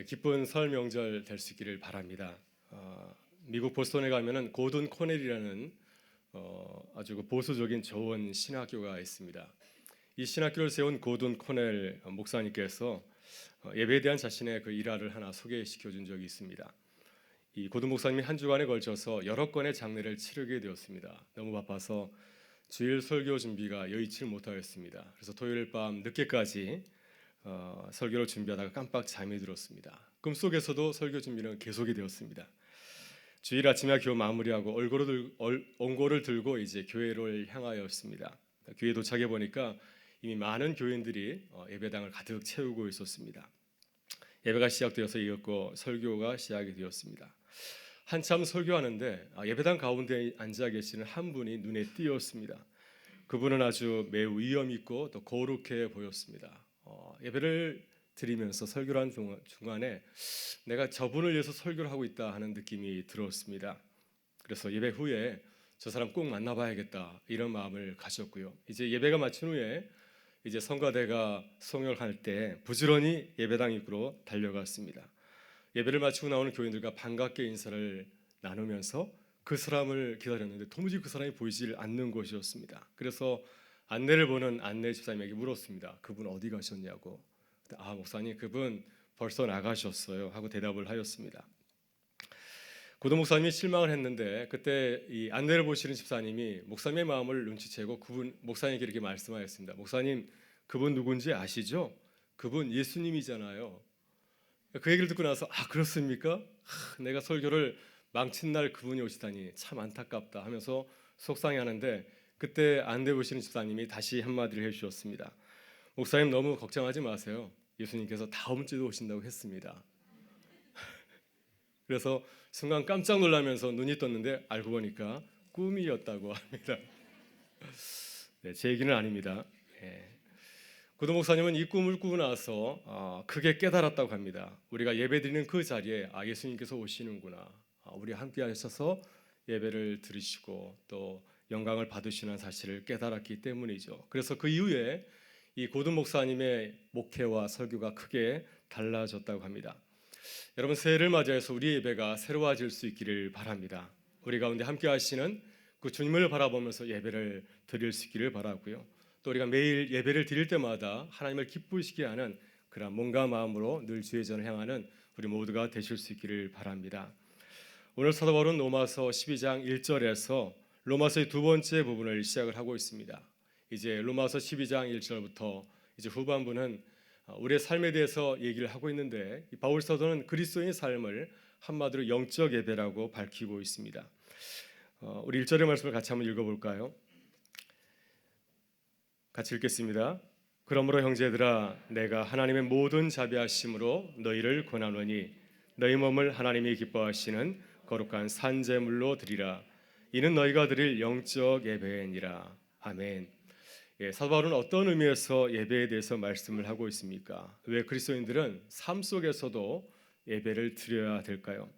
기쁜 설 명절 될 수 있기를 바랍니다. 미국 보스턴에 가면은 고든 코넬이라는 아주 보수적인 좋은 신학교가 있습니다. 이 신학교를 세운 고든 코넬 목사님께서 예배에 대한 자신의 그 일화를 하나 소개시켜 준 적이 있습니다. 이 고든 목사님이 한 주간에 걸쳐서 여러 건의 장례를 치르게 되었습니다. 너무 바빠서 주일 설교 준비가 여의치 못하였습니다. 그래서 토요일 밤 늦게까지 설교를 준비하다가 깜빡 잠이 들었습니다. 꿈속에서도 설교 준비는 계속이 되었습니다. 주일 아침에 교회 마무리하고 언고를 들고 이제 교회를 향하였습니다. 교회 도착해 보니까 이미 많은 교인들이 예배당을 가득 채우고 있었습니다. 예배가 시작되어서 이었고 설교가 시작이 되었습니다. 한참 설교하는데 예배당 가운데 앉아 계시는 한 분이 눈에 띄었습니다. 그분은 아주 매우 위엄 있고 또 거룩해 보였습니다. 예배를 드리면서 설교를 한 중간에 내가 저분을 위해서 설교를 하고 있다 하는 느낌이 들었습니다. 그래서 예배 후에 저 사람 꼭 만나봐야겠다 이런 마음을 가졌고요. 이제 예배가 마친 후에 이제 성가대가 성역할 때 부지런히 예배당 입구로 달려갔습니다. 예배를 마치고 나오는 교인들과 반갑게 인사를 나누면서 그 사람을 기다렸는데 도무지 그 사람이 보이질 않는 곳이었습니다. 그래서 안내를 보는 안내 집사님에게 물었습니다. 그분 어디 가셨냐고. 목사님 그분 벌써 나가셨어요 하고 대답을 하였습니다. 고도 목사님이 실망을 했는데 그때 이 안내를 보시는 집사님이 목사님의 마음을 눈치채고 그분 목사님에게 이렇게 말씀하였습니다. 목사님 그분 누군지 아시죠? 그분 예수님이잖아요. 그 얘기를 듣고 나서 그렇습니까? 내가 설교를 망친 날 그분이 오시다니 참 안타깝다 하면서 속상해하는데 그때 안내 보시는 집사님이 다시 한마디를 해주셨습니다. 목사님 너무 걱정하지 마세요. 예수님께서 다음 주도 오신다고 했습니다. 그래서 순간 깜짝 놀라면서 눈이 떴는데 알고 보니까 꿈이었다고 합니다. 네, 제 얘기는 아닙니다. 고도 목사님은 이 꿈을 꾸고 나서 크게 깨달았다고 합니다. 우리가 예배드리는 그 자리에 예수님께서 오시는구나. 우리와 함께 하셔서 예배를 드리시고 또 영광을 받으시는 사실을 깨달았기 때문이죠. 그래서 그 이후에 이 고든 목사님의 목회와 설교가 크게 달라졌다고 합니다. 여러분 새해를 맞이해서 우리 예배가 새로워질 수 있기를 바랍니다. 우리 가운데 함께 하시는 그 주님을 바라보면서 예배를 드릴 수 있기를 바라고요. 또 우리가 매일 예배를 드릴 때마다 하나님을 기쁘시게 하는 그런 몸과 마음으로 늘 주의 전을 향하는 우리 모두가 되실 수 있기를 바랍니다. 오늘 사도 바울은 로마서 12장 1절에서 로마서의 두 번째 부분을 시작을 하고 있습니다. 이제 로마서 12장 1절부터 이제 후반부는 우리의 삶에 대해서 얘기를 하고 있는데 이 바울 사도는 그리스도인의 삶을 한마디로 영적 예배라고 밝히고 있습니다. 우리 1절의 말씀을 같이 한번 읽어볼까요? 같이 읽겠습니다. 그러므로 형제들아 내가 하나님의 모든 자비하심으로 너희를 권하노니 너희 몸을 하나님이 기뻐하시는 거룩한 산제물로 드리라. 이는 너희가 드릴 영적 예배니라. 아멘. 사도 바울은 어떤 의미에서 예배에 대해서 말씀을 하고 있습니까? 왜 그리스도인들은 삶 속에서도 예배를 드려야 될까요?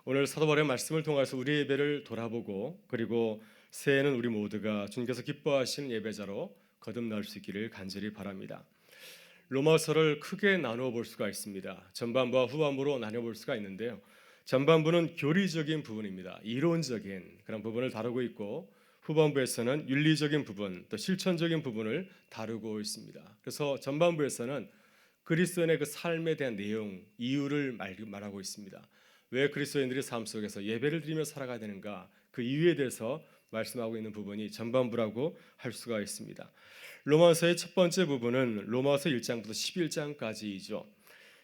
오늘 사도 바울의 말씀을 통해서 우리 예배를 돌아보고 그리고 새해에는 우리 모두가 주님께서 기뻐하시는 예배자로 거듭날 수 있기를 간절히 바랍니다. 로마서를 크게 나누어 볼 수가 있습니다. 전반부와 후반부로 나눠 볼 수가 있는데요. 전반부는 교리적인 부분입니다. 이론적인 그런 부분을 다루고 있고 후반부에서는 윤리적인 부분, 또 실천적인 부분을 다루고 있습니다. 그래서 전반부에서는 그리스도인의 그 삶에 대한 내용, 이유를 말하고 있습니다. 왜 그리스도인들이 삶 속에서 예배를 드리며 살아가야 되는가? 그 이유에 대해서 말씀하고 있는 부분이 전반부라고 할 수가 있습니다. 로마서의 첫 번째 부분은 로마서 1장부터 11장까지이죠.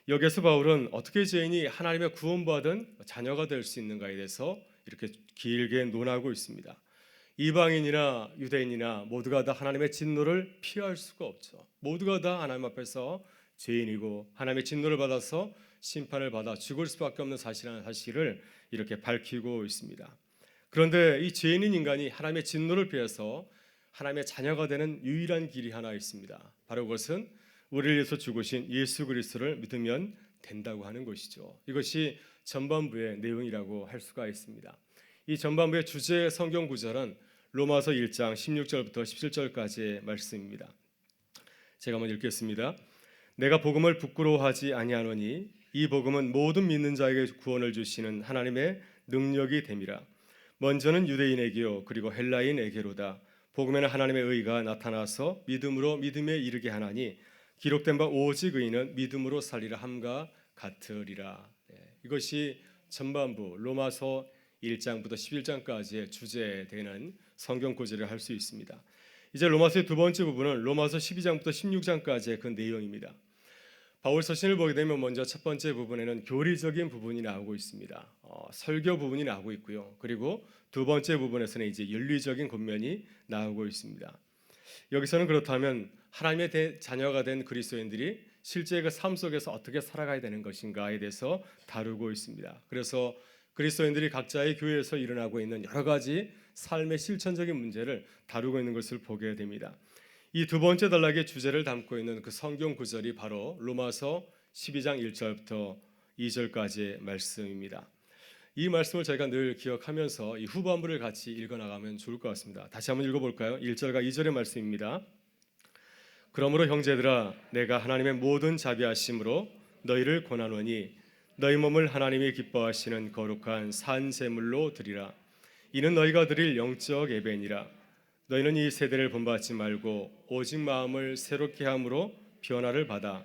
여기서 바울은 어떻게 죄인이 하나님의 구원받은 자녀가 될 수 있는가에 대해서 이렇게 길게 논하고 있습니다. 이방인이나 유대인이나 모두가 다 하나님의 진노를 피할 수가 없죠. 모두가 다 하나님 앞에서 죄인이고 하나님의 진노를 받아서 심판을 받아 죽을 수밖에 없는 사실이라는 사실을 이렇게 밝히고 있습니다. 그런데 이 죄인인 인간이 하나님의 진노를 피해서 하나님의 자녀가 되는 유일한 길이 하나 있습니다. 바로 그것은 우리를 위해서 죽으신 예수 그리스도를 믿으면 된다고 하는 것이죠. 이것이 전반부의 내용이라고 할 수가 있습니다. 이 전반부의 주제 성경 구절은 로마서 1장 16절부터 17절까지의 말씀입니다. 제가 한번 읽겠습니다. 내가 복음을 부끄러워하지 아니하노니 이 복음은 모든 믿는 자에게 구원을 주시는 하나님의 능력이 됨이라. 먼저는 유대인에게요 그리고 헬라인에게로다. 복음에는 하나님의 의가 나타나서 믿음으로 믿음에 이르게 하나니 기록된 바 오직 의인은 믿음으로 살리라 함과 같으리라. 이것이 전반부 로마서 1장부터 11장까지의 주제되는 성경 구절을 할 수 있습니다. 이제 로마서의 두 번째 부분은 로마서 12장부터 16장까지의 그 내용입니다. 바울 서신을 보게 되면 먼저 첫 번째 부분에는 교리적인 부분이 나오고 있습니다. 설교 부분이 나오고 있고요. 그리고 두 번째 부분에서는 이제 윤리적인 권면이 나오고 있습니다. 여기서는 그렇다면 하나님의 자녀가 된 그리스도인들이 실제 그 삶 속에서 어떻게 살아가야 되는 것인가에 대해서 다루고 있습니다. 그래서 그리스도인들이 각자의 교회에서 일어나고 있는 여러 가지 삶의 실천적인 문제를 다루고 있는 것을 보게 됩니다. 이 두 번째 단락의 주제를 담고 있는 그 성경 구절이 바로 로마서 12장 1절부터 2절까지의 말씀입니다. 이 말씀을 저희가 늘 기억하면서 이 후반부를 같이 읽어나가면 좋을 것 같습니다. 다시 한번 읽어볼까요? 1절과 2절의 말씀입니다. 그러므로 형제들아 내가 하나님의 모든 자비하심으로 너희를 권하노니 너희 몸을 하나님이 기뻐하시는 거룩한 산 제물로 드리라. 이는 너희가 드릴 영적 예배니라. 너희는 이 세대를 본받지 말고 오직 마음을 새롭게 함으로 변화를 받아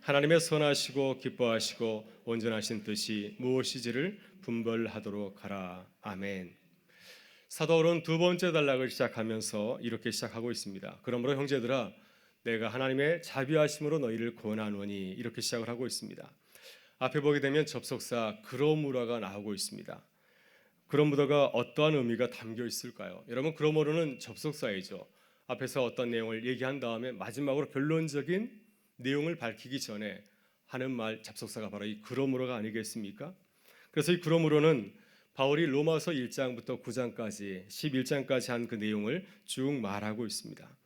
하나님의 선하시고 기뻐하시고 온전하신 뜻이 무엇이지를 분별하도록 하라. 아멘. 사도 바울은 두 번째 단락을 시작하면서 이렇게 시작하고 있습니다. 그러므로 형제들아 내가 하나님의 자비하심으로 너희를 권하노니 이렇게 시작을 하고 있습니다. 앞에 보게 되면 접속사 그러므로가 나오고 있습니다. 그러므로가 어떠한 의미가 담겨 있을까요? 여러분 그러므로는 접속사이죠. 앞에서 어떤 내용을 얘기한 다음에 마지막으로 결론적인 내용을 밝히기 전에 하는 말 접속사가 바로 이 그러므로가 아니겠습니까? 그래서 이 그러므로는 바울이 로마서 1장부터 9장까지 11장까지 한 그 내용을 쭉 말하고 있습니다.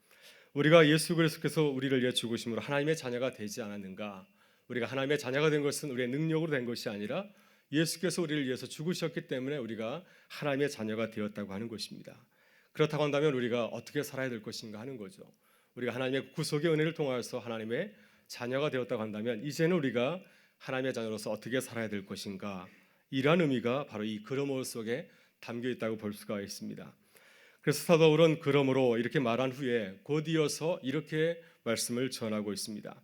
우리가 예수 그리스도께서 우리를 위해 죽으심으로 하나님의 자녀가 되지 않았는가? 우리가 하나님의 자녀가 된 것은 우리의 능력으로 된 것이 아니라 예수께서 우리를 위해서 죽으셨기 때문에 우리가 하나님의 자녀가 되었다고 하는 것입니다. 그렇다고 한다면 우리가 어떻게 살아야 될 것인가 하는 거죠. 우리가 하나님의 구속의 은혜를 통하여서 하나님의 자녀가 되었다고 한다면 이제는 우리가 하나님의 자녀로서 어떻게 살아야 될 것인가, 이러한 의미가 바로 이 그러므로 속에 담겨 있다고 볼 수가 있습니다. 그래서 사도 바울은 그러므로 이렇게 말한 후에 곧 이어서 이렇게 말씀을 전하고 있습니다.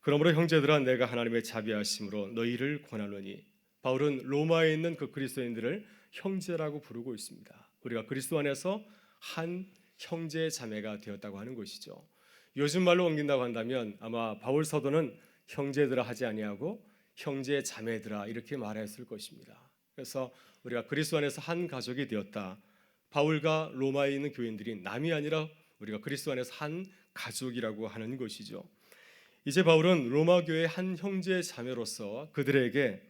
그러므로 형제들아 내가 하나님의 자비하심으로 너희를 권하노니. 바울은 로마에 있는 그 그리스도인들을 형제라고 부르고 있습니다. 우리가 그리스도 안에서 한 형제 자매가 되었다고 하는 것이죠. 요즘 말로 옮긴다고 한다면 아마 바울 사도는 형제들아 하지 아니하고 형제 자매들아 이렇게 말했을 것입니다. 그래서 우리가 그리스도 안에서 한 가족이 되었다. 바울과 로마에 있는 교인들이 남이 아니라 우리가 그리스도 안에서 한 가족이라고 하는 것이죠. 이제 바울은 로마 교회의 한 형제 자매로서 그들에게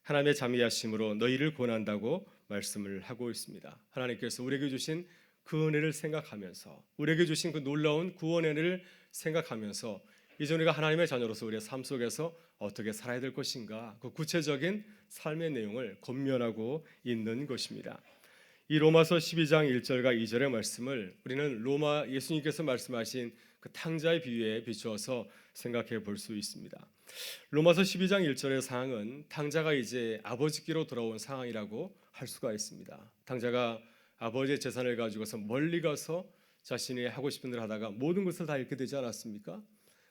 하나님의 자비하심으로 너희를 권한다고 말씀을 하고 있습니다. 하나님께서 우리에게 주신 그 은혜를 생각하면서 우리에게 주신 그 놀라운 구원의 은혜를 생각하면서 이제 우리가 하나님의 자녀로서 우리의 삶 속에서 어떻게 살아야 될 것인가, 그 구체적인 삶의 내용을 권면하고 있는 것입니다. 이 로마서 12장 1절과 2절의 말씀을 우리는 로마 예수님께서 말씀하신 그 탕자의 비유에 비추어서 생각해 볼 수 있습니다. 로마서 12장 1절의 상황은 탕자가 이제 아버지께로 돌아온 상황이라고 할 수가 있습니다. 탕자가 아버지의 재산을 가지고서 멀리 가서 자신이 하고 싶은 대로 하다가 모든 것을 다 잃게 되지 않았습니까?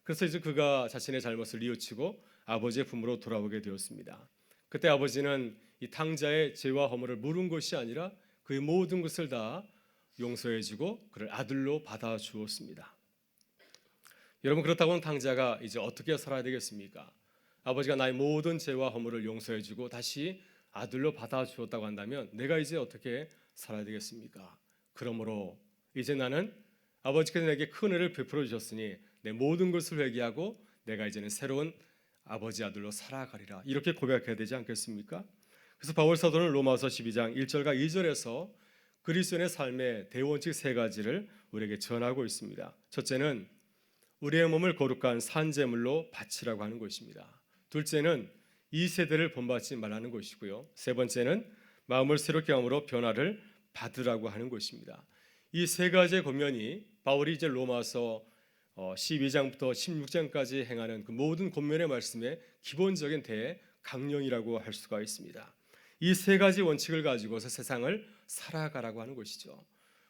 그래서 이제 그가 자신의 잘못을 뉘우치고 아버지의 품으로 돌아오게 되었습니다. 그때 아버지는 이 탕자의 죄와 허물을 물은 것이 아니라 그의 모든 것을 다 용서해주고 그를 아들로 받아 주었습니다. 여러분 그렇다고는 탕자가 이제 어떻게 살아야 되겠습니까? 아버지가 나의 모든 죄와 허물을 용서해주고 다시 아들로 받아 주었다고 한다면 내가 이제 어떻게 살아야 되겠습니까? 그러므로 이제 나는 아버지께서 내게 큰 은혜를 베풀어 주셨으니 내 모든 것을 회개하고 내가 이제는 새로운 아버지 아들로 살아가리라 이렇게 고백해야 되지 않겠습니까? 그래서 바울 사도는 로마서 12장 1절과 2절에서 그리스도인의 삶의 대원칙 세 가지를 우리에게 전하고 있습니다. 첫째는 우리의 몸을 거룩한 산제물로 바치라고 하는 것입니다. 둘째는 이 세대를 본받지 말라는 것이고요. 세 번째는 마음을 새롭게 함으로 변화를 받으라고 하는 것입니다. 이 세 가지의 권면이 바울이 이제 로마서 12장부터 16장까지 행하는 그 모든 권면의 말씀의 기본적인 강령이라고 할 수가 있습니다. 이 세 가지 원칙을 가지고서 세상을 살아가라고 하는 것이죠.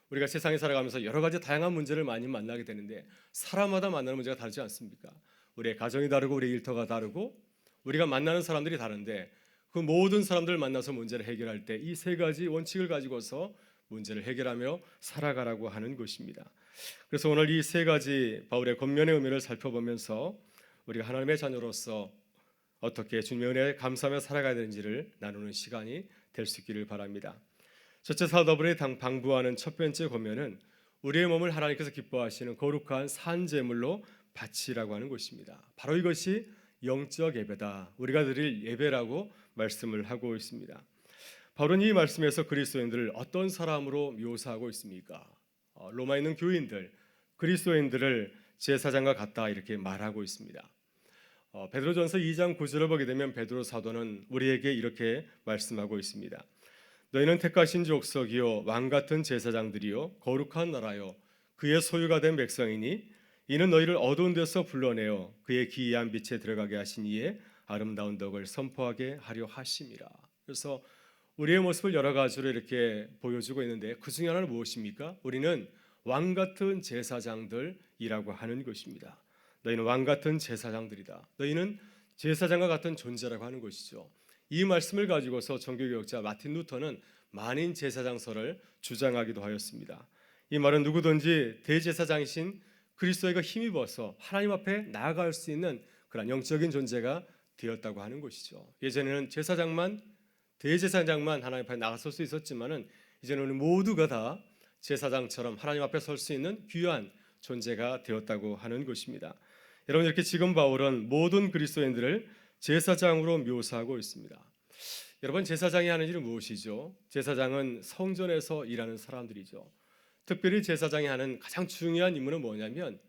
우리가 세상에 살아가면서 여러 가지 다양한 문제를 많이 만나게 되는데 사람마다 만나는 문제가 다르지 않습니까? 우리의 가정이 다르고 우리의 일터가 다르고 우리가 만나는 사람들이 다른데 그 모든 사람들을 만나서 문제를 해결할 때 이 세 가지 원칙을 가지고서 문제를 해결하며 살아가라고 하는 것입니다. 그래서 오늘 이 세 가지 바울의 권면의 의미를 살펴보면서 우리가 하나님의 자녀로서 어떻게 주님의 은혜에 감사하며 살아가야 되는지를 나누는 시간이 될 수 있기를 바랍니다. 첫째 사도 바울이 방부하는 첫 번째 권면은 우리의 몸을 하나님께서 기뻐하시는 거룩한 산 제물로 바치라고 하는 것입니다. 바로 이것이 영적 예배다. 우리가 드릴 예배라고 말씀을 하고 있습니다. 바울은 이 말씀에서 그리스도인들을 어떤 사람으로 묘사하고 있습니까? 로마에 있는 교인들, 그리스도인들을 제사장과 같다 이렇게 말하고 있습니다. 베드로전서 2장 9절을 보게 되면 베드로 사도는 우리에게 이렇게 말씀하고 있습니다. 너희는 택하신 족속이요 왕 같은 제사장들이요 거룩한 나라요 그의 소유가 된 백성이니 이는 너희를 어두운 데서 불러내어 그의 기이한 빛에 들어가게 하신 이의 아름다운 덕을 선포하게 하려 하심이라. 그래서 우리의 모습을 여러 가지로 이렇게 보여주고 있는데 그 중에 하나는 무엇입니까? 우리는 왕 같은 제사장들이라고 하는 것입니다. 너희는 왕 같은 제사장들이다. 너희는 제사장과 같은 존재라고 하는 것이죠. 이 말씀을 가지고서 종교개혁자 마틴 루터는 만인 제사장설을 주장하기도 하였습니다. 이 말은 누구든지 대제사장이신 그리스도에게 힘입어서 하나님 앞에 나아갈 수 있는 그런 영적인 존재가 되었다고 하는 것이죠. 예전에는 대제사장만 하나님 앞에 나가설 수 있었지만은 이제는 우리 모두가 다 제사장처럼 하나님 앞에 설 수 있는 귀한 존재가 되었다고 하는 것입니다. 여러분, 이렇게 지금 바울은 모든 그리스도인들을 제사장으로 묘사하고 있습니다. 여러분, 제사장이 하는 일은 무엇이죠? 제사장은 성전에서 일하는 사람들이죠. 특별히 제사장이 하는 가장 중요한 임무는 뭐냐면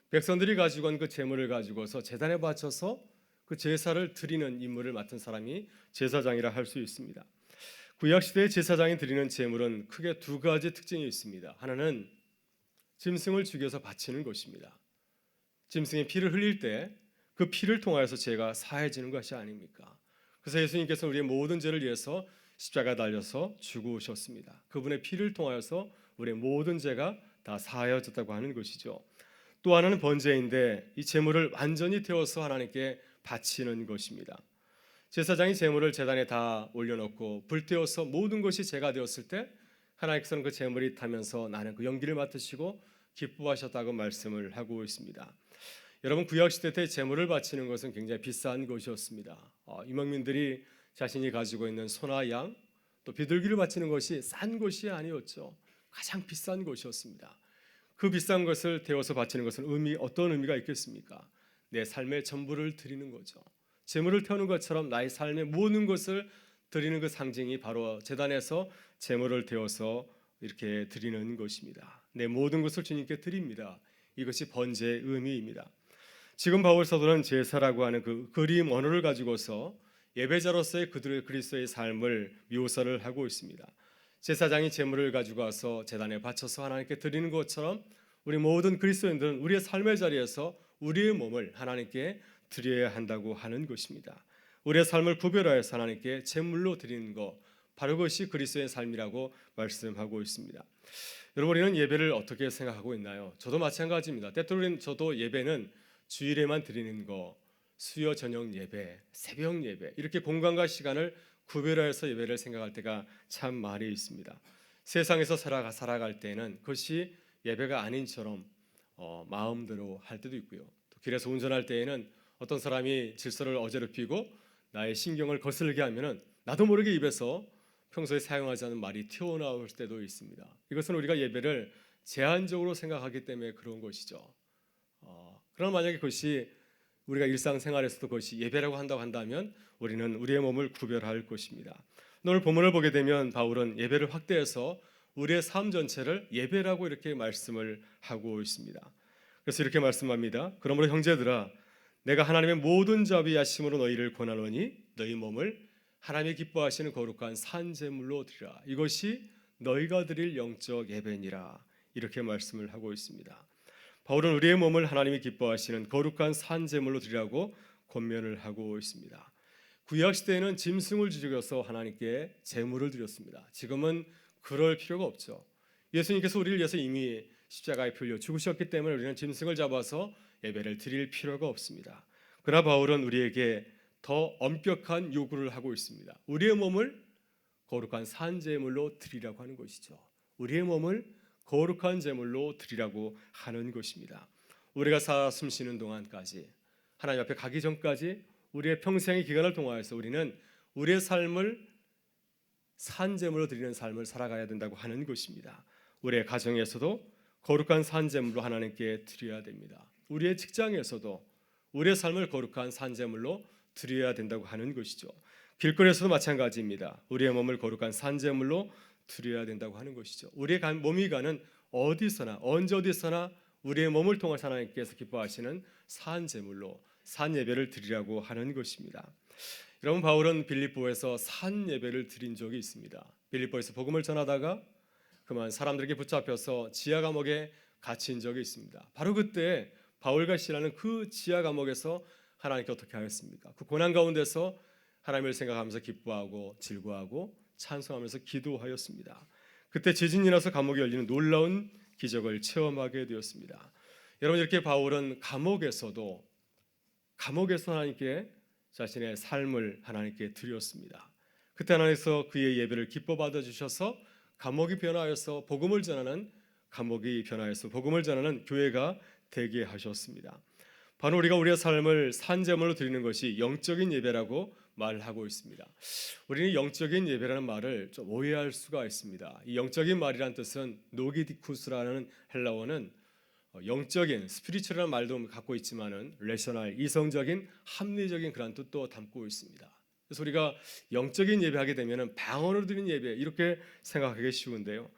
백성들이 가지고 온 그 제물을 가지고서 제단에 바쳐서 그 제사를 드리는 임무를 맡은 사람이 제사장이라 할 수 있습니다. 구약시대의 제사장이 드리는 제물은 크게 두 가지 특징이 있습니다. 하나는 짐승을 죽여서 바치는 것입니다. 짐승이 피를 흘릴 때 그 피를 통하여서 죄가 사해지는 것이 아닙니까? 그래서 예수님께서 우리의 모든 죄를 위해서 십자가 달려서 죽으셨습니다. 그분의 피를 통하여서 우리의 모든 죄가 다 사하여졌다고 하는 것이죠. 또 하나는 번제인데 이 제물을 완전히 태워서 하나님께 바치는 것입니다. 제사장이 제물을 제단에 다 올려놓고 불태워서 모든 것이 제가 되었을 때 하나님께서는 그 제물이 타면서 나는 그 연기를 맡으시고 기뻐하셨다고 말씀을 하고 있습니다. 여러분, 구약시대 때 제물을 바치는 것은 굉장히 비싼 것이었습니다. 유목민들이 자신이 가지고 있는 소나 양, 또 비둘기를 바치는 것이 싼 것이 아니었죠. 가장 비싼 것이었습니다. 그 비싼 것을 태워서 바치는 것은 어떤 의미가 있겠습니까? 내 삶의 전부를 드리는 거죠. 제물을 태우는 것처럼 나의 삶의 모든 것을 드리는 그 상징이 바로 제단에서 제물을 태워서 이렇게 드리는 것입니다. 내 모든 것을 주님께 드립니다. 이것이 번제의 의미입니다. 지금 바울 사도는 제사라고 하는 그 그림 언어를 가지고서 예배자로서의 그들의 그리스도의 삶을 묘사를 하고 있습니다. 제사장이 제물을 가지고 와서 제단에 바쳐서 하나님께 드리는 것처럼 우리 모든 그리스도인들은 우리의 삶의 자리에서 우리의 몸을 하나님께 드려야 한다고 하는 것입니다. 우리의 삶을 구별하여서 하나님께 제물로 드리는 것, 바로 그것이 그리스도의 삶이라고 말씀하고 있습니다. 여러분, 우리는 예배를 어떻게 생각하고 있나요? 저도 마찬가지입니다. 때때로는 저도 예배는 주일에만 드리는 거, 수요 저녁 예배, 새벽 예배, 이렇게 공간과 시간을 구별하여서 예배를 생각할 때가 참 많이 있습니다. 세상에서 살아갈 때는 그것이 예배가 아닌처럼 마음대로 할 때도 있고요. 또 길에서 운전할 때에는 어떤 사람이 질서를 어지럽히고 나의 신경을 거슬리게 하면은 나도 모르게 입에서 평소에 사용하지 않은 말이 튀어나올 때도 있습니다. 이것은 우리가 예배를 제한적으로 생각하기 때문에 그런 것이죠. 그러나 만약에 그것이 우리가 일상생활에서도 그것이 예배라고 한다면 우리는 우리의 몸을 구별할 것입니다. 오늘 본문을 보게 되면 바울은 예배를 확대해서 우리의 삶 전체를 예배라고 이렇게 말씀을 하고 있습니다. 그래서 이렇게 말씀합니다. 그러므로 형제들아, 내가 하나님의 모든 자비하심으로 너희를 권하노니 너희 몸을 하나님이 기뻐하시는 거룩한 산 제물로 드리라. 이것이 너희가 드릴 영적 예배니라. 이렇게 말씀을 하고 있습니다. 바울은 우리의 몸을 하나님이 기뻐하시는 거룩한 산 제물로 드리라고 권면을 하고 있습니다. 구약 시대에는 짐승을 죽여서 하나님께 제물을 드렸습니다. 지금은 그럴 필요가 없죠. 예수님께서 우리를 위해서 이미 십자가에 풀려 죽으셨기 때문에 우리는 짐승을 잡아서 예배를 드릴 필요가 없습니다. 그러나 바울은 우리에게 더 엄격한 요구를 하고 있습니다. 우리의 몸을 거룩한 산제물로 드리라고 하는 것이죠. 우리의 몸을 거룩한 제물로 드리라고 하는 것입니다. 우리가 살아 숨쉬는 동안까지, 하나님 앞에 가기 전까지 우리의 평생의 기간을 통하여서 우리는 우리의 삶을 산제물로 드리는 삶을 살아가야 된다고 하는 것입니다. 우리의 가정에서도 거룩한 산제물로 하나님께 드려야 됩니다. 우리의 직장에서도 우리의 삶을 거룩한 산제물로 드려야 된다고 하는 것이죠. 길거리에서도 마찬가지입니다. 우리의 몸을 거룩한 산제물로 드려야 된다고 하는 것이죠. 우리의 몸이 가는 어디서나 언제 어디서나 우리의 몸을 통해서 하나님께서 기뻐하시는 산제물로 산예배를 드리라고 하는 것입니다. 여러분, 바울은 빌립보에서 산예배를 드린 적이 있습니다. 빌립보에서 복음을 전하다가 그만 사람들에게 붙잡혀서 지하 감옥에 갇힌 적이 있습니다. 바로 그때 바울과 시라는 그 지하 감옥에서 하나님께 어떻게 하였습니까? 그 고난 가운데서 하나님을 생각하면서 기뻐하고 즐거워하고 찬송하면서 기도하였습니다. 그때 지진이 나서 감옥이 열리는 놀라운 기적을 체험하게 되었습니다. 여러분, 이렇게 바울은 감옥에서 하나님께 자신의 삶을 하나님께 드렸습니다. 그때 하나님께서 그의 예배를 기뻐 받아주셔서 감옥이 변화해서 복음을 전하는 교회가 되게 하셨습니다. 바로 우리가 우리의 삶을 산제물로 드리는 것이 영적인 예배라고 말하고 있습니다. 우리는 영적인 예배라는 말을 좀 오해할 수가 있습니다. 이 영적인 말이란 뜻은 노기디쿠스라는 헬라어는 영적인 스피리추얼한 말도 갖고 있지만은 레셔널 이성적인 합리적인 그런 뜻도 담고 있습니다. 그래서 우리가 영적인 예배하게 되면은 방언으로 드리는 예배 이렇게 생각하기 쉬운데요.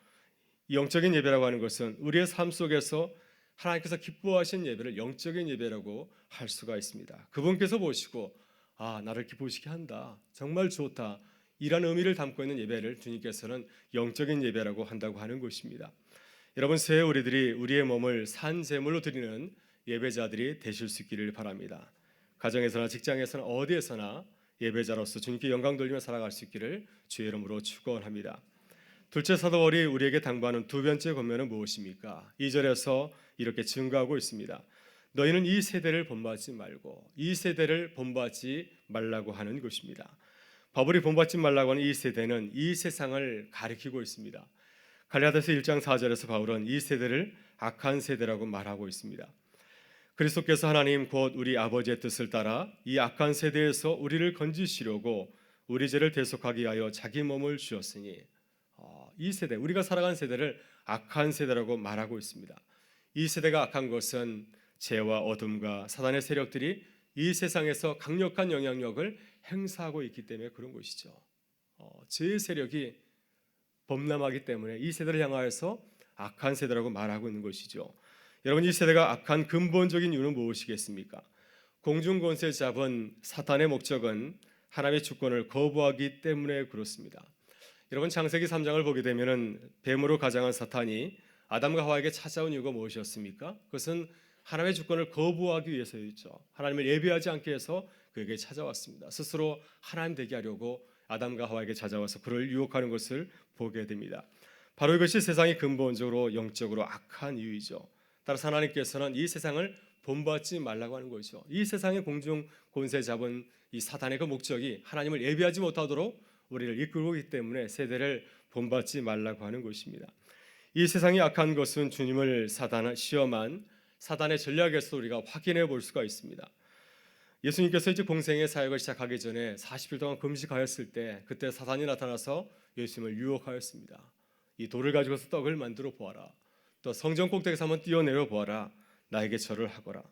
이 영적인 예배라고 하는 것은 우리의 삶 속에서 하나님께서 기뻐하신 예배를 영적인 예배라고 할 수가 있습니다. 그분께서 보시고 나를 기쁘시게 한다, 정말 좋다, 이런 의미를 담고 있는 예배를 주님께서는 영적인 예배라고 한다고 하는 것입니다. 여러분, 새해 우리들이 우리의 몸을 산제물로 드리는 예배자들이 되실 수 있기를 바랍니다. 가정에서나 직장에서나 어디에서나 예배자로서 주님께 영광 돌리며 살아갈 수 있기를 주의 이름으로 축원합니다. 둘째 사도월이 우리에게 당부하는 두 번째 권면은 무엇입니까? 2절에서 이렇게 증거하고 있습니다. 너희는 이 세대를 본받지 말고 이 세대를 본받지 말라고 하는 것입니다. 바울이 본받지 말라고 하는 이 세대는 이 세상을 가리키고 있습니다. 갈라디아서 1장 4절에서 바울은 이 세대를 악한 세대라고 말하고 있습니다. 그리스도께서 하나님 곧 우리 아버지의 뜻을 따라 이 악한 세대에서 우리를 건지시려고 우리 죄를 대속하기 위하여 자기 몸을 주었으니, 이 세대, 우리가 살아간 세대를 악한 세대라고 말하고 있습니다. 이 세대가 악한 것은 죄와 어둠과 사단의 세력들이 이 세상에서 강력한 영향력을 행사하고 있기 때문에 그런 것이죠. 죄의 세력이 범람하기 때문에 이 세대를 향하여서 악한 세대라고 말하고 있는 것이죠. 여러분, 이 세대가 악한 근본적인 이유는 무엇이겠습니까? 공중 권세 잡은 사탄의 목적은 하나님의 주권을 거부하기 때문에 그렇습니다. 여러분, 창세기 3장을 보게 되면은 뱀으로 가장한 사탄이 아담과 하와에게 찾아온 이유가 무엇이었습니까? 그것은 하나님의 주권을 거부하기 위해서였죠. 하나님을 예배하지 않게 해서 그에게 찾아왔습니다. 스스로 하나님 되게 하려고 아담과 하와에게 찾아와서 그를 유혹하는 것을 보게 됩니다. 바로 이것이 세상이 근본적으로 영적으로 악한 이유이죠. 따라서 하나님께서는 이 세상을 본받지 말라고 하는 것이죠. 이 세상의 공중 권세 잡은 이 사탄의 그 목적이 하나님을 예배하지 못하도록 우리를 이끌고 있기 때문에 세대를 본받지 말라고 하는 것입니다. 이 세상이 악한 것은 주님을 시험한 사단의 전략에서 우리가 확인해 볼 수가 있습니다. 예수님께서 이제 공생의 사역을 시작하기 전에 40일 동안 금식하였을 때 그때 사단이 나타나서 예수님을 유혹하였습니다. 이 돌을 가지고서 떡을 만들어 보아라. 또 성전 꼭대기에서 한번 뛰어내려 보아라. 나에게 절을 하거라.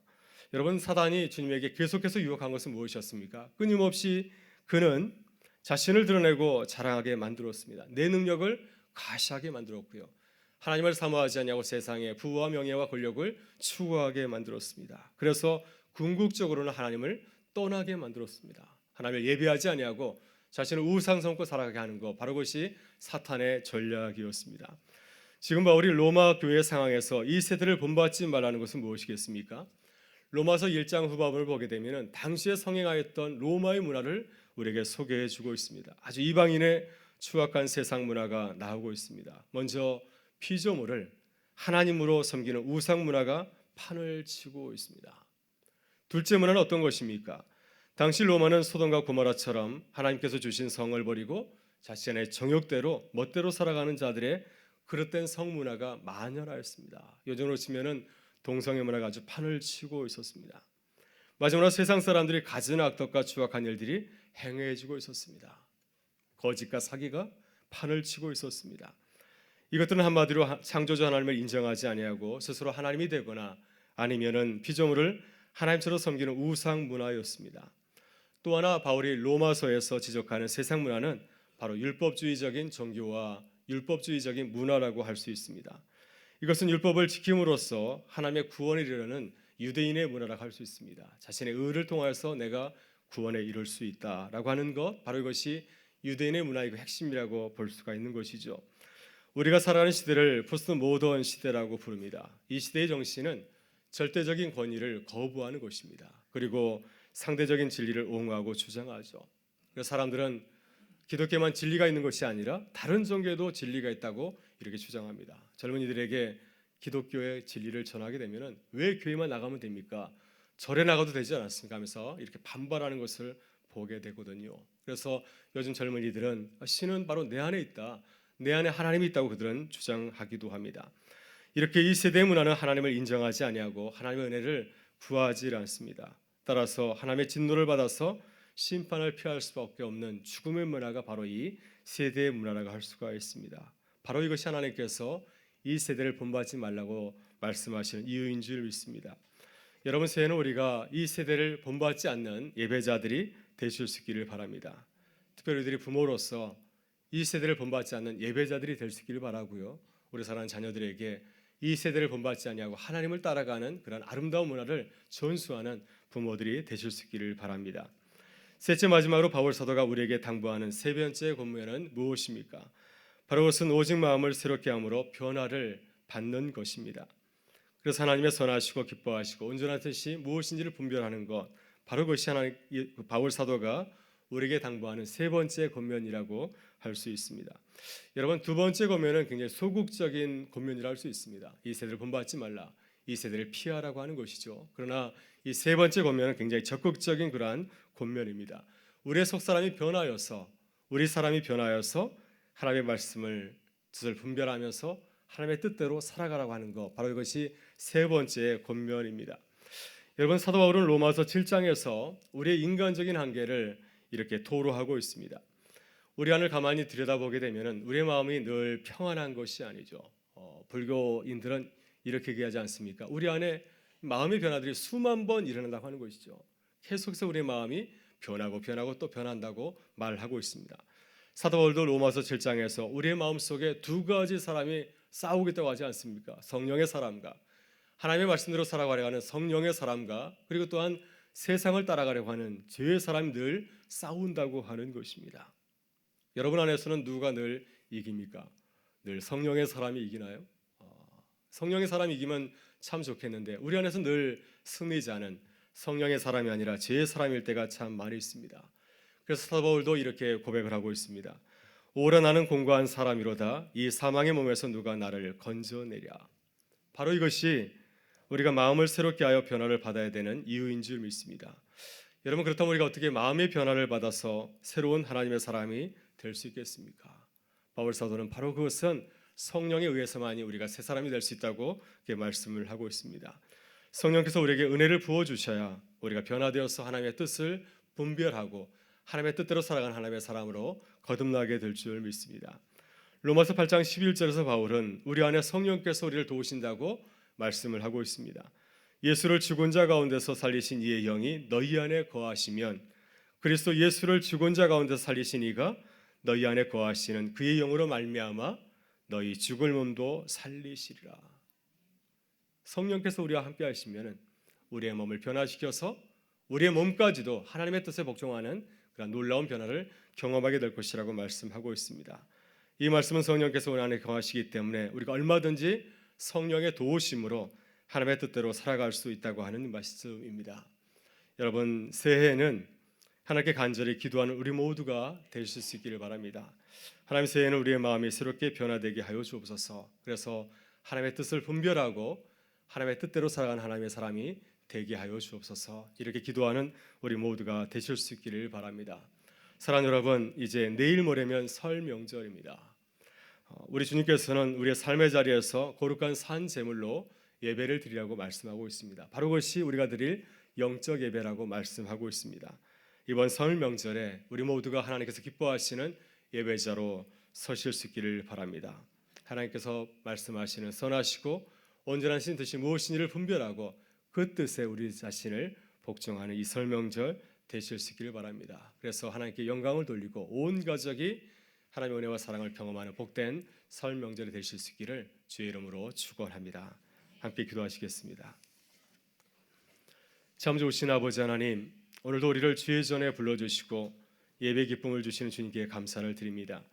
여러분, 사단이 주님에게 계속해서 유혹한 것은 무엇이었습니까? 끊임없이 그는 자신을 드러내고 자랑하게 만들었습니다. 내 능력을 가시하게 만들었고요. 하나님을 사모하지 않냐고 세상의 부와 명예와 권력을 추구하게 만들었습니다. 그래서 궁극적으로는 하나님을 떠나게 만들었습니다. 하나님을 예배하지 아니하고 자신을 우상 삼고 살아가게 하는 것, 바로 그것이 사탄의 전략이었습니다. 지금 바울이 로마 교회 상황에서 이 세대를 본받지 말라는 것은 무엇이겠습니까? 로마서 1장 후반부를 보게 되면 당시에 성행하였던 로마의 문화를 우리에게 소개해 주고 있습니다. 아주 이방인의 추악한 세상 문화가 나오고 있습니다. 먼저 피조물을 하나님으로 섬기는 우상 문화가 판을 치고 있습니다. 둘째 문화는 어떤 것입니까? 당시 로마는 소돔과 고모라처럼 하나님께서 주신 성을 버리고 자신의 정욕대로 멋대로 살아가는 자들의 그릇된 성문화가 만연하였습니다. 요즘으로 치면은 동성애 문화가 아주 판을 치고 있었습니다. 마지막으로 세상 사람들이 가진 악덕과 추악한 일들이 행해지고 있었습니다. 거짓과 사기가 판을 치고 있었습니다. 이것들은 한마디로 창조주 하나님을 인정하지 아니하고 스스로 하나님이 되거나 아니면은 피조물을 하나님처럼 섬기는 우상 문화였습니다. 또 하나 바울이 로마서에서 지적하는 세상 문화는 바로 율법주의적인 종교와 율법주의적인 문화라고 할 수 있습니다. 이것은 율법을 지킴으로써 하나님의 구원에 이르는 유대인의 문화라고 할 수 있습니다. 자신의 의를 통하여서 내가 구원에 이룰 수 있다라고 하는 것, 바로 이것이 유대인의 문화이고 핵심이라고 볼 수가 있는 것이죠. 우리가 살아가는 시대를 포스트 모던 시대라고 부릅니다. 이 시대의 정신은 절대적인 권위를 거부하는 것입니다. 그리고 상대적인 진리를 옹호하고 주장하죠. 그래서 사람들은 기독교만 진리가 있는 것이 아니라 다른 종교에도 진리가 있다고 이렇게 주장합니다. 젊은이들에게 기독교의 진리를 전하게 되면은 왜 교회만 나가면 됩니까? 절에 나가도 되지 않았습니까? 하면서 이렇게 반발하는 것을 보게 되거든요. 그래서 요즘 젊은이들은 신은 바로 내 안에 있다. 내 안에 하나님이 있다고 그들은 주장하기도 합니다. 이렇게 이 세대의 문화는 하나님을 인정하지 아니하고 하나님의 은혜를 구하지 않습니다. 따라서 하나님의 진노를 받아서 심판을 피할 수밖에 없는 죽음의 문화가 바로 이 세대의 문화라고 할 수가 있습니다. 바로 이것이 하나님께서 이 세대를 본받지 말라고 말씀하시는 이유인 줄 믿습니다. 여러분, 새해는 우리가 이 세대를 본받지 않는 예배자들이 되실 수 있기를 바랍니다. 특별히 우리들이 부모로서 이 세대를 본받지 않는 예배자들이 될 수 있기를 바라고요. 우리 사랑하는 자녀들에게 이 세대를 본받지 아니하고 하나님을 따라가는 그런 아름다운 문화를 전수하는 부모들이 되실 수 있기를 바랍니다. 셋째, 마지막으로 바울 사도가 우리에게 당부하는 세 번째 권면은 무엇입니까? 바로 그것은 오직 마음을 새롭게 함으로 변화를 받는 것입니다. 그래서 하나님의 선하시고 기뻐하시고 온전한 뜻이 무엇인지를 분별하는 것, 바로 그것이 바울 사도가 우리에게 당부하는 세 번째 권면이라고 할 수 있습니다. 여러분, 두 번째 권면은 굉장히 소극적인 권면이라 할 수 있습니다. 이 세대를 본받지 말라, 이 세대를 피하라고 하는 것이죠. 그러나 이 세 번째 권면은 굉장히 적극적인 그러한 권면입니다. 우리의 속사람이 변하여서, 우리 사람이 변하여서 하나님의 말씀을 뜻을 분별하면서 하나님의 뜻대로 살아가라고 하는 것, 바로 이것이 세 번째 권면입니다. 여러분, 사도 바울은 로마서 7장에서 우리의 인간적인 한계를 이렇게 토로하고 있습니다. 우리 안을 가만히 들여다보게 되면 우리의 마음이 늘 평안한 것이 아니죠. 불교인들은 이렇게 얘기하지 않습니까? 우리 안에 마음의 변화들이 수만 번 일어난다고 하는 것이죠. 계속해서 우리의 마음이 변하고 또 변한다고 말하고 있습니다. 사도 바울도 로마서 7장에서 우리의 마음속에 두 가지 사람이 싸우겠다고 하지 않습니까? 성령의 사람과 하나님의 말씀대로 살아가려고 하는 성령의 사람과 그리고 또한 세상을 따라가려고 하는 죄의 사람이 늘 싸운다고 하는 것입니다. 여러분 안에서는 누가 늘 이깁니까? 늘 성령의 사람이 이기나요? 성령의 사람이 이기면 참 좋겠는데 우리 안에서 늘 승리자는 성령의 사람이 아니라 죄의 사람일 때가 참 많이 있습니다. 그래서 사도 바울도 이렇게 고백을 하고 있습니다. 오라 나는 공고한 사람이로다. 이 사망의 몸에서 누가 나를 건져내랴. 바로 이것이 우리가 마음을 새롭게 하여 변화를 받아야 되는 이유인 줄 믿습니다. 여러분, 그렇다면 우리가 어떻게 마음의 변화를 받아서 새로운 하나님의 사람이 될 수 있겠습니까? 바울 사도는 바로 그것은 성령에 의해서만이 우리가 새 사람이 될 수 있다고 말씀을 하고 있습니다. 성령께서 우리에게 은혜를 부어주셔야 우리가 변화되어서 하나님의 뜻을 분별하고 하나님의 뜻대로 살아가는 하나님의 사람으로 거듭나게 될 줄 믿습니다. 로마서 8장 11절에서 바울은 우리 안에 성령께서 우리를 도우신다고 말씀을 하고 있습니다. 예수를 죽은 자 가운데서 살리신 이의 영이 너희 안에 거하시면 그리스도 예수를 죽은 자 가운데서 살리신 이가 너희 안에 거하시는 그의 영으로 말미암아 너희 죽을 몸도 살리시리라. 성령께서 우리와 함께 하시면 우리의 몸을 변화시켜서 우리의 몸까지도 하나님의 뜻에 복종하는 그런 놀라운 변화를 경험하게 될 것이라고 말씀하고 있습니다. 이 말씀은 성령께서 우리 안에 거하시기 때문에 우리가 얼마든지 성령의 도우심으로 하나님의 뜻대로 살아갈 수 있다고 하는 말씀입니다. 여러분, 새해에는 하나님께 간절히 기도하는 우리 모두가 되실 수 있기를 바랍니다. 하나님 새해에는 우리의 마음이 새롭게 변화되게 하여 주옵소서. 그래서 하나님의 뜻을 분별하고 하나님의 뜻대로 살아가는 하나님의 사람이 되게 하여 주옵소서. 이렇게 기도하는 우리 모두가 되실 수 있기를 바랍니다. 사랑하는 여러분, 이제 내일 모레면 설 명절입니다. 우리 주님께서는 우리의 삶의 자리에서 거룩한 산 제물로 예배를 드리라고 말씀하고 있습니다. 바로 그것이 우리가 드릴 영적 예배라고 말씀하고 있습니다. 이번 설 명절에 우리 모두가 하나님께서 기뻐하시는 예배자로 서실 수 있기를 바랍니다. 하나님께서 말씀하시는 선하시고 온전하신 뜻이 무엇인지를 분별하고 그 뜻에 우리 자신을 복종하는 이 설 명절 되실 수 있기를 바랍니다. 그래서 하나님께 영광을 돌리고 온 가족이 하나님의 은혜와 사랑을 경험하는 복된 설 명절이 되실 수 있기를 주의 이름으로 축원합니다. 함께 기도하시겠습니다. 참 좋으신 아버지 하나님, 오늘도 우리를 주의 전에 불러주시고 예배 기쁨을 주시는 주님께 감사를 드립니다.